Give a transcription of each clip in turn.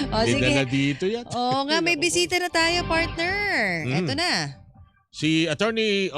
O Hindi sige. na dito yan. Oo nga, may bisita na tayo, partner. Eto na. Si Attorney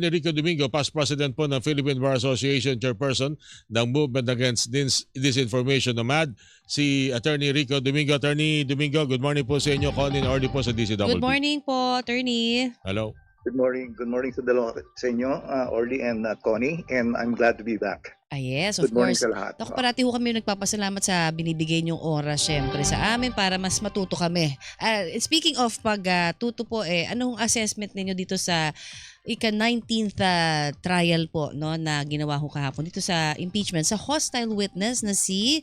Rico Domingo, past president po ng Philippine Bar Association, chairperson ng Movement Against Disinformation, NOMAD. Si Attorney Rico Domingo. Attorney Domingo, good morning po sa inyo. Colin Orly po sa DCWP. Good morning po, attorney. Hello. Good morning sa dalawa sa inyo, Orly and Connie, and I'm glad to be back. Yes, of Good morning course. sa lahat. Ako, parati ho kami nagpapasalamat sa binibigay niyong oras syempre sa amin para mas matuto kami. Speaking of pagtuto po, anong assessment ninyo dito sa ika-19th trial po, no, na ginawa ho kahapon dito sa impeachment sa hostile witness na si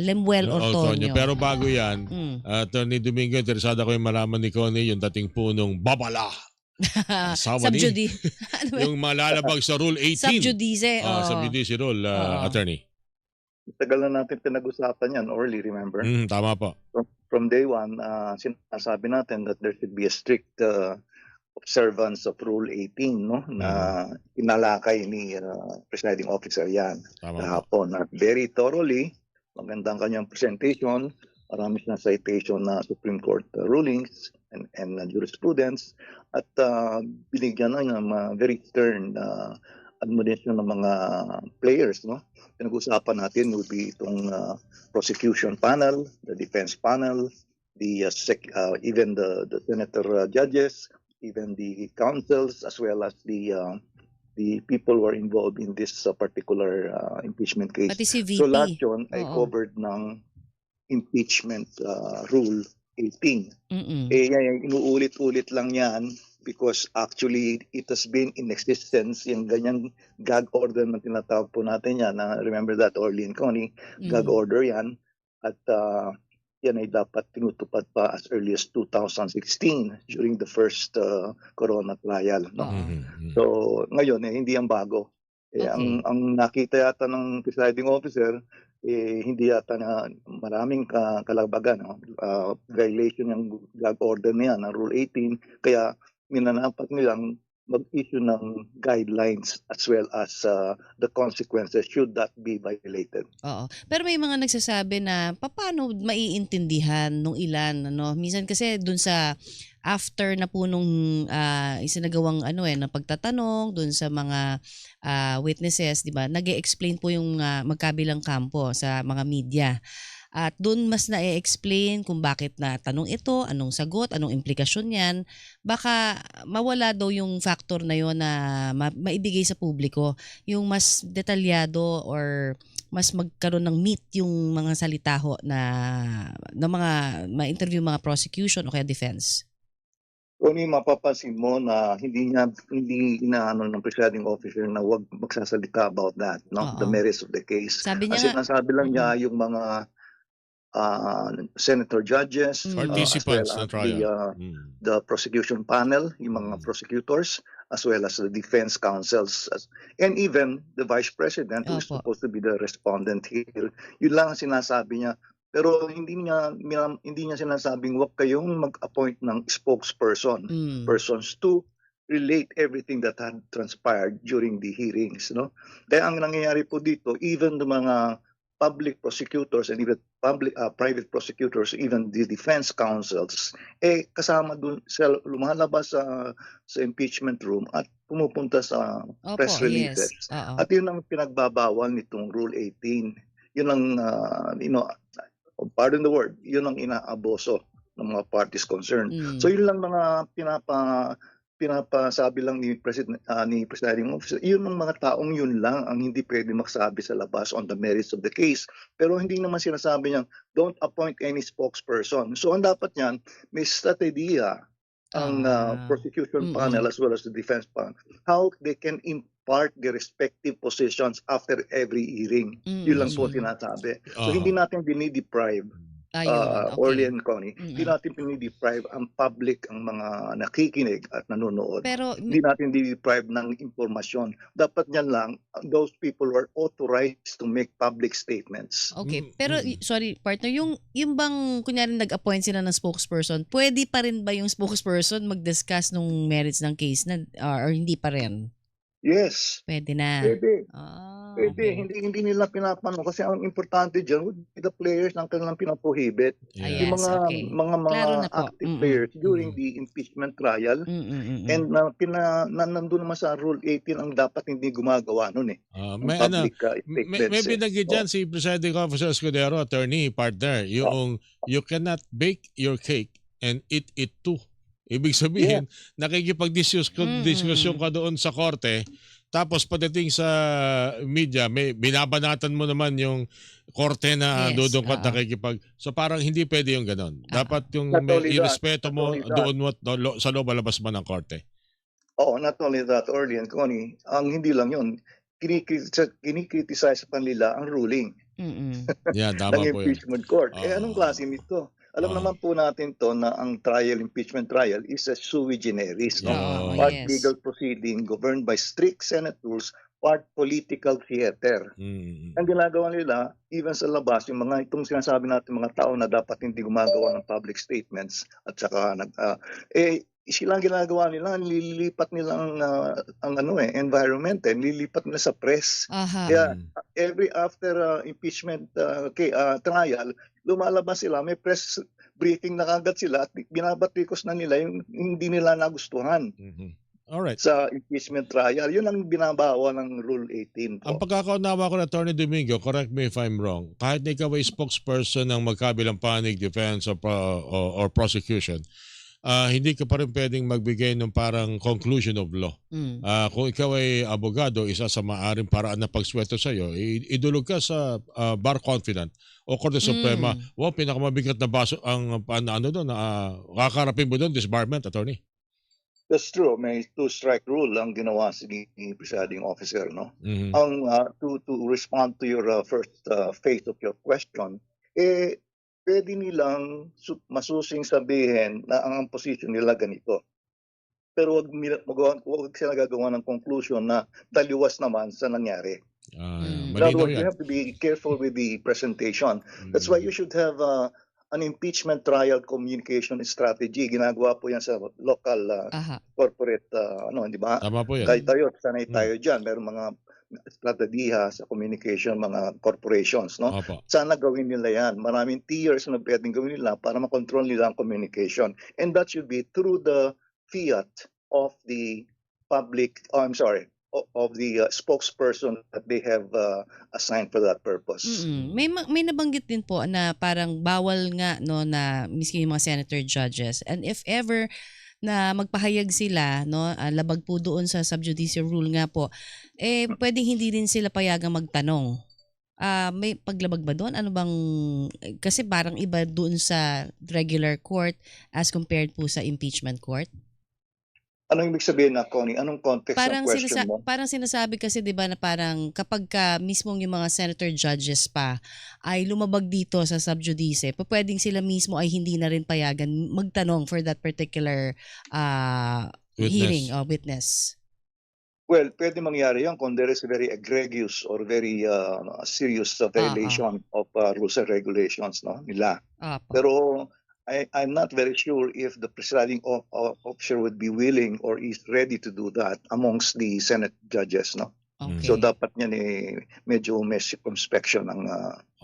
Lemuel Ortonio. Pero bago yan, Attorney Domingo, interesado ko yung malaman ni Connie yung dating punong babala. Subjudice. Yung malalabag sa Rule 18. Subjudice. Subjudice rule, Attorney. Tagal na natin pinag-usapan yan, Orly, remember? Tama po. From day one, sinasabi natin that there should be a strict observance of Rule 18, no? Na inalakay ni presiding officer yan kahapon. Very thoroughly, magandang kanyang presentation, marami siyang citation na Supreme Court rulings and jurisprudence, at binigyan na ng very stern admonition ng mga players, no? Pinag-usapan natin would be itong prosecution panel, the defense panel, the even the senator judges, even the counsels, as well as the people who are involved in this particular impeachment case. Pati si VP. So lahat yun ay covered ng impeachment rule 18. Inuulit-ulit lang yan because actually it has been in existence, yung ganyang gag order na tinatawag po natin yan. Remember that, Orly and Connie, gag order yan. At yan ay dapat tinutupad pa as early as 2016 during the first corona trial. No? So ngayon, hindi yan bago. Ang nakita yata ng presiding officer, hindi yata na maraming kalabagan, violation ng gag order niya ng Rule 18, kaya minanapat nilang mag-issue ng guidelines as well as the consequences should that be violated. Oo. Pero may mga nagsasabi na paano maiintindihan nung ilan, ano? Minsan kasi dun sa after na po nung isinagawang na pagtatanong dun sa mga witnesses, 'di ba? Nag-e-explain po yung magkabilang kampo sa mga media. At doon mas na-explain kung bakit na tanong ito, anong sagot, anong implikasyon niyan. Baka mawala daw yung factor na yon na maibigay sa publiko, yung mas detalyado or mas magkaroon ng meat yung mga salita ho na mga ma-interview mga prosecution o kaya defense. Kung mapapansin mo na hindi inaano ng presiding officer na wag magsasalita about that, no? The merits of the case. Sabi niya Kasi nasabi lang niya yung mga senator judges, participants as well ng trial, the prosecution panel, yung mga prosecutors, as well as the defense counsels, and even the vice president who is supposed to be the respondent here. Yun lang ang sinasabi niya. Pero hindi niya sinasabing wag kayong mag-appoint ng spokesperson, persons to relate everything that had transpired during the hearings, no? Kaya ang nangyayari po dito, even the mga public prosecutors and even private prosecutors, even the defense counsels, kasama dun sa lumalabas sa impeachment room at pumupunta sa press releases. At yun ang pinagbabawal nitong Rule 18. Yun ang, pardon the word, yun ang inaaboso ng mga parties concerned. So yun lang mga pinapasabi lang ni presiding officer. Yun ang mga taong yun lang ang hindi pwede magsabi sa labas on the merits of the case. Pero hindi naman sinasabi niya, don't appoint any spokesperson. So ang dapat niyan, may strategiya ang prosecution panel as well as the defense panel, how they can impart their respective positions after every hearing. Yun lang po sinasabi. So hindi natin dinideprive Orly and Connie, hindi natin pinideprive ang public, ang mga nakikinig at nanonood. Pero hindi natin deprive ng impormasyon. Dapat niyan lang, those people who are authorized to make public statements. Okay, pero sorry partner, yung bang kunyari nag-appoint sila ng spokesperson, pwede pa rin ba yung spokesperson mag-discuss nung merits ng case na or hindi pa rin? Yes. Pwede na. Pwede. Pwede, okay. hindi nila pinapano kasi ang importante diyan would be the players ng kanilang pinoprohibit. Ah, Yeah. Yung yes, mga okay. mga Klaro na po. active players during Mm. the impeachment trial Mm. and nandun naman sa Rule 18 ang dapat hindi gumagawa nun ng May ano, public may statements binanggit So, dyan si Presiding Officer Escudero, attorney, partner, oh, yung you cannot bake your cake and eat it too. Ibig yeah, sabihin, nakikipag-diskusyon Mm. ka doon sa korte, tapos pagdating sa media, may binabanatan mo naman yung korte na Yes, doon ka oo. So parang hindi pwede yung ganon. Oo. Dapat yung not may only that, irespeto not mo only that, doon mo sa loob palabas mo ng korte. not only that, Orly and Connie, ang hindi lang yun, kinikriticize pa nila ang ruling Mm. Yan, ng tama po yun. impeachment court. Anong Oo. klase nito? Alam Oo. naman po natin to na ang impeachment trial is a sui generis, no? Oo, Part yes. legal proceeding governed by strict Senate rules, part political theater. Mm. Ang ginagawa nila, even sa labas, yung mga itong sinasabi natin mga tao na dapat hindi gumagawa ng public statements at saka sila ang ginagawa nila, nililipat nila ang environment, nililipat nila sa press. Aha. Kaya Mm. every after impeachment trial, lumalabas sila, may press briefing na kagad sila at binabatikos na nila yung hindi nila nagustuhan Mhm. Alright. sa impeachment trial. Yun ang binabawa ng Rule 18 Ang po. pagkakaunawa ko na Attorney Domingo, correct me if I'm wrong, kahit na ikaw ay spokesperson ng magkabilang panig, defense or prosecution, hindi ka pa rin pwedeng magbigay ng parang conclusion of law. Mm. Kung ikaw ay abogado, isa sa maaring paraan na pagsweto sa iyo, idulog ka sa bar confidant o Korte Suprema. Mm. Wow, pinakamabigat na baso ang doon, kakarapin mo doon, disbarment, attorney. That's true. May two-strike rule ang ginawa si presiding officer, no? Mhm. To respond to your first phase of your question, pwede nilang masusing sabihin na ang position nila ganito. Pero wag sila gagawa ng conclusion na taliwas naman sa nangyari. In other Malinaw words, you yan. have to be careful with the presentation. That's why you should have an impeachment trial communication strategy. Ginagawa po yan sa local Aha. corporate, di ba? Tama po yan. Kahit tayo, sanay tayo dyan. Meron mga strategiya sa communication, mga corporations, no? Opo. Sana gawin nila yan. Maraming tiers na pwedeng gawin nila para makontrol nila ang communication. And that should be through the fiat of the of the spokesperson that they have assigned for that purpose. May nabanggit din po na parang bawal nga no na miski yung mga senator judges, and if ever na magpahayag sila no labag po doon sa subjudice rule nga po, pwedeng hindi din sila payagang magtanong. May paglabag ba doon? Ano bang kasi parang iba doon sa regular court as compared po sa impeachment court? Anong ibig sabihin na, Connie? Anong context ng question mo? Parang sinasabi kasi 'di ba na parang kapag ka mismong yung mga senator judges pa ay lumabag dito sa subjudice, pwedeng sila mismo ay hindi na rin payagan magtanong for that particular hearing o witness. Well, pwede mangyari yan kung there is a very egregious or very serious violation of rules and regulations nila. Apo. Pero I'm not very sure if the presiding officer would be willing or is ready to do that amongst the Senate judges, no? Okay. So dapat niyan medyo may circumspection ng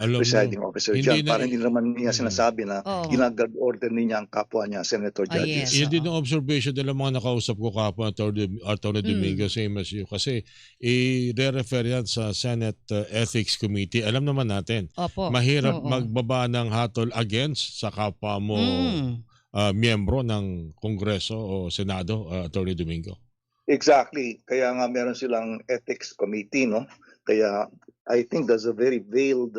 Alam mo, presiding officer hindi dyan. na- Para hindi naman niya sinasabi na Oo. ginag-order niya ang kapwa niya, Senator Yes. judges. Yun din ang observation nila mga nakausap ko kapwa Attorney Domingo, same as you. Kasi i-refer yan sa Senate Ethics Committee. Alam naman natin, Opo. mahirap Oo. magbaba ng hatol against sa kapwa mo miyembro ng Kongreso o Senado, Attorney Domingo. Exactly. Kaya nga meron silang ethics committee, no? Kaya I think there's a very veiled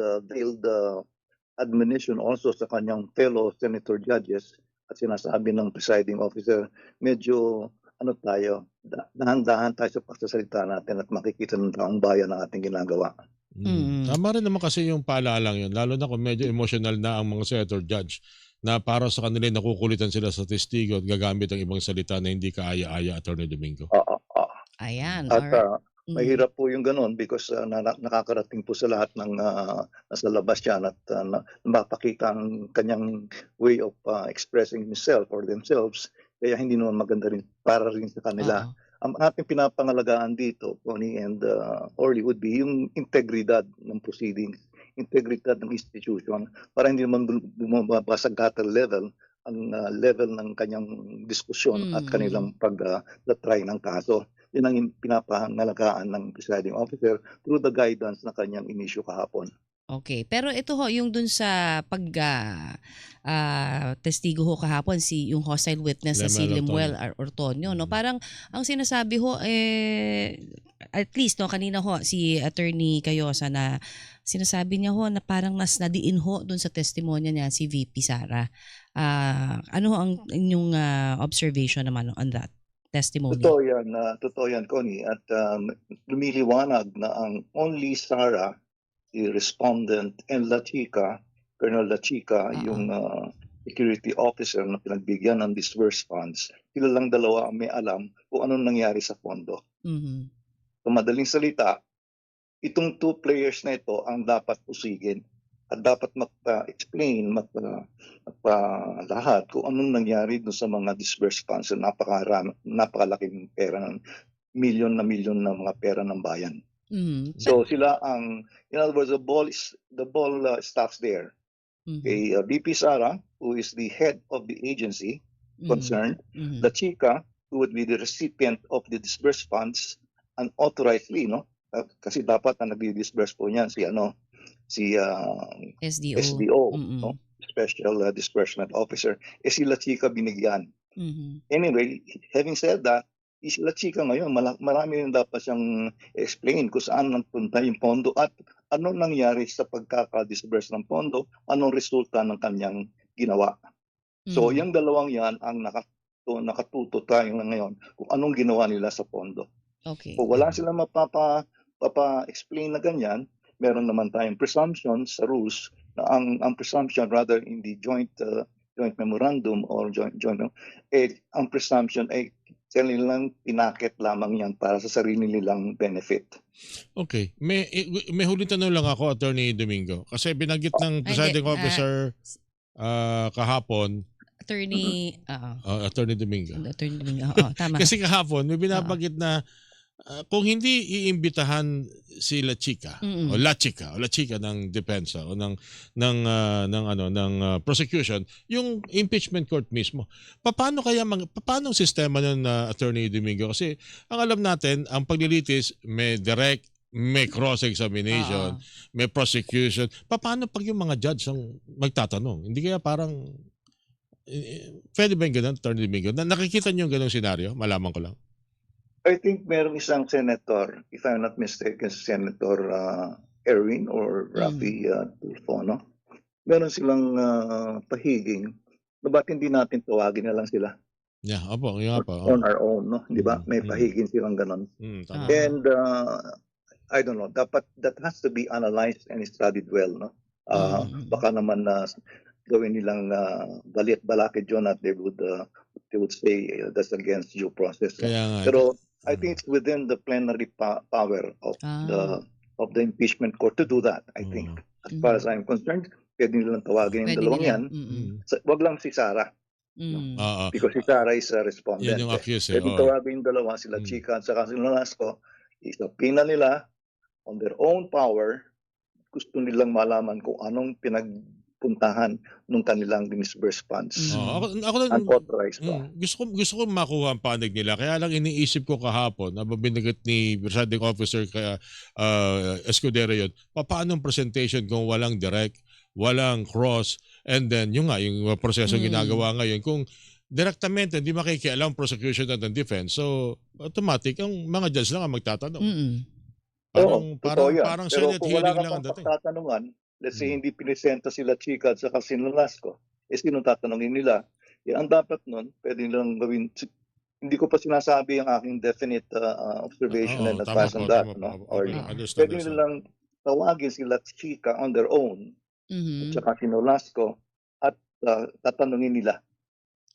admonition also sa kanyang fellow senator judges at sinasabi ng presiding officer, medyo dahan-dahan tayo sa pagsasalita natin at makikita ng taong bayan ang ating ginagawa. Tama rin naman kasi yung paalalang yun, lalo na kung medyo emotional na ang mga senator judge na para sa kanila nakukulitan sila sa testigo at gagamit ang ibang salita na hindi kaaya-aya, Attorney Domingo. Ayan. At Alright. mahirap po yung ganun because nakakarating po sa lahat ng nasa labas yan at mapakita ang kanyang way of expressing himself or themselves. Kaya hindi naman maganda rin para rin sa kanila. ang ating pinapangalagaan dito, Connie and Orly, would be yung integridad ng proceedings, integridad ng institution, para hindi naman bumaba sa gutter level ang level ng kanyang diskusyon at kanilang pag-try ng kaso. Yun ang pinapangalagaan ng presiding officer through the guidance na kanyang inisyu kahapon. Okay. Pero ito ho, yung dun sa testigo ho kahapon, yung hostile witness na si Lemuel Lemuel Ortonio, no? Parang ang sinasabi ho, at least, no, kanina ho, si Attorney Cayosa na sinasabi niya ho na parang mas nadiin ho dun sa testimonya niya si VP Sara. Ano ho ang inyong observation naman on that testimony? Totoo yan, Connie. At lumiliwanag na ang only Sara, si respondent, and La Chica, Colonel La Chica, yung security officer na pinagbigyan ng disbursed funds, sila lang dalawa ang may alam kung anong nangyari sa pondo. So madaling salita, itong two players na ito ang dapat pusigin at dapat magpa-explain, lahat kung anong nangyari dun sa mga disbursed funds na napakalaking pera, milyon na mga pera ng bayan. So sila in other words, the ball stops there. Okay, VP Sara, who is the head of the agency concerned, La Chica, who would be the recipient of the disbursed funds unauthorizedly, no? Kasi dapat na nagdi-disburse po niyan si SDO, no? Special Disbursement Officer. Si La Chica binigyan. Anyway, having said that, si La Chica ngayon, marami rin dapat siyang explain kung saan nagpunta yung pondo at ano nangyari sa pagkaka-disburse ng pondo, anong resulta ng kanyang ginawa. So yung dalawang yan ang nakatuto tayo ngayon kung anong ginawa nila sa pondo. Okay. Kung wala silang mapapa-explain na ganyan, meron naman tayong presumption sa rules na ang presumption rather in the joint memorandum or joint ang presumption ay kanilang pinakit lamang yan para sa sarili nilang benefit. Okay. May huling tanong lang ako, Attorney Domingo. Kasi binanggit ng presiding officer kahapon, Attorney Domingo. Attorney Domingo. Tama. Kasi kahapon, may binabanggit na kung hindi iimbitahan si La Chica o La Chica ng depensa o ng prosecution yung impeachment court mismo. Paano ang sistema nun na Attorney Domingo? Kasi ang alam natin, ang paglilitis may direct, may cross-examination, may prosecution. Paano pag yung mga judge ang magtatanong? Hindi kaya parang pwede ba yung ganun, Attorney Domingo? Nakikita niyo yung ganung senaryo? Malaman ko lang. I think merong isang senator, if I'm not mistaken, Senator Erwin or Rafi Tulfo, no? Meron silang pahiging na ba't hindi natin tawagin na lang sila? Yeah, opo. On our own, no? Di ba? May pahiging silang ganon. And I don't know, that has to be analyzed and studied well, no? Baka naman gawin nilang balakid yun at they would say that's against due process. Pero I think it's within the plenary power of the impeachment court to do that, I think. As far as I'm concerned, pwede nilang tawagin yung dalawang yan. Wag lang si Sara. Because si Sara is a respondent. Yan yung accused. Pwede tawagin yung dalawa, sila Chica at saka si Nolasco. Isapina nila on their own power. Gusto nilang malaman kung anong pinagpuntahan ng kanilang disbursed funds. Unauthorized pa. Gusto ko makuha ang panig nila. Kaya lang iniisip ko kahapon, na binagat ni presiding officer kaya Escudero yun, paano ang presentation kung walang direct, walang cross, and then yung proseso ginagawa ngayon, kung direktamente hindi makikialam prosecution at defense, so automatic ang mga judge lang ang magtatanong. Parang Senate hearing lang ang dating. Let's say hindi pinisenta sila Chica at saka si Nolasco, sino tatanungin nila? Ang dapat nun, pwede nilang gawin, hindi ko pa sinasabi ang aking definite observation and advice on that. Pwede nilang tawagin sila Chica on their own, at saka si Nolasco, at tatanungin nila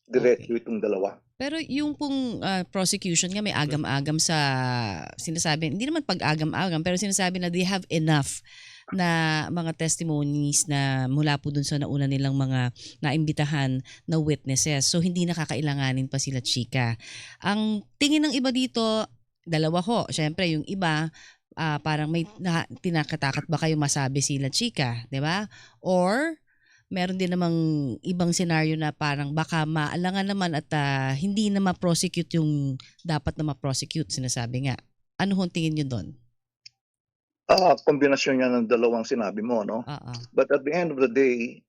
diretso itong dalawa. Pero yung pong prosecution nga may agam-agam sa sinasabi, hindi naman pag-agam-agam, pero sinasabi na they have enough na mga testimonies na mula po dun sa nauna nilang mga naimbitahan na witnesses. So hindi nakakailanganin pa sila chika. Ang tingin ng iba dito, dalawa ho. Siyempre yung iba, parang may tinakatakot ba kayo masabi sila chika, di ba? Or meron din namang ibang senaryo na parang baka maalangan naman at hindi na ma-prosecute yung dapat na ma-prosecute, sinasabi nga. Ano hong tingin nyo doon? Kombinasyon yan ng dalawang sinabi mo, no? But at the end of the day,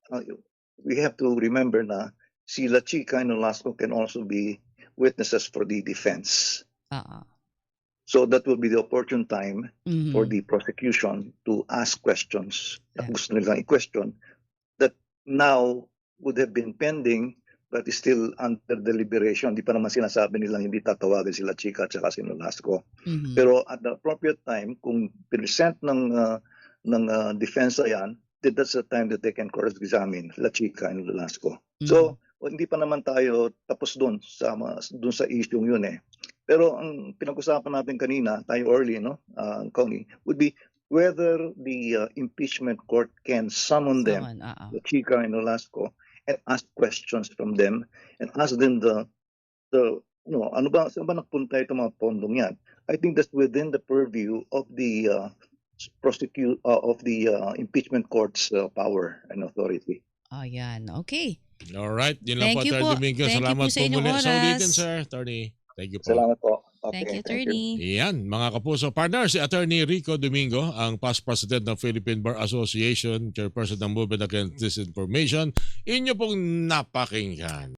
we have to remember na sila Chica and Nolasco can also be witnesses for the defense. So that will be the opportune time for the prosecution to ask questions na gusto nilang i-question that now would have been pending but is still under deliberation. Di pa naman sinasabi nilang hindi tatawagan sila Chica at saka si Nolasco. Pero at the appropriate time, kung present ng defense yan, that's the time that they can cross-examine La Chica and Nolasco. So, hindi pa naman tayo tapos doon sa issue yun eh. Pero ang pinag-usapan natin kanina, tayo early, no, Connie, would be whether the impeachment court can summon them, the Chica and Nolasco, and ask questions from them and ask them ano ba, saan ba napunta itong mga pondong yan? I think that's within the purview of the impeachment court's power and authority. Ayan, okay. Alright, yun lang po, Thank you Attorney po. Domingo. Thank you Salamat po sa po inyong muli. Sa oras. ulitin, sir, Attorney. Thank you po. Salamat po. Thank you, Attorney. Yan, mga kapuso. Partner, si Attorney Rico Domingo, ang past president ng Philippine Bar Association, chairperson ng Movement Against Disinformation. Inyo pong napakinggan.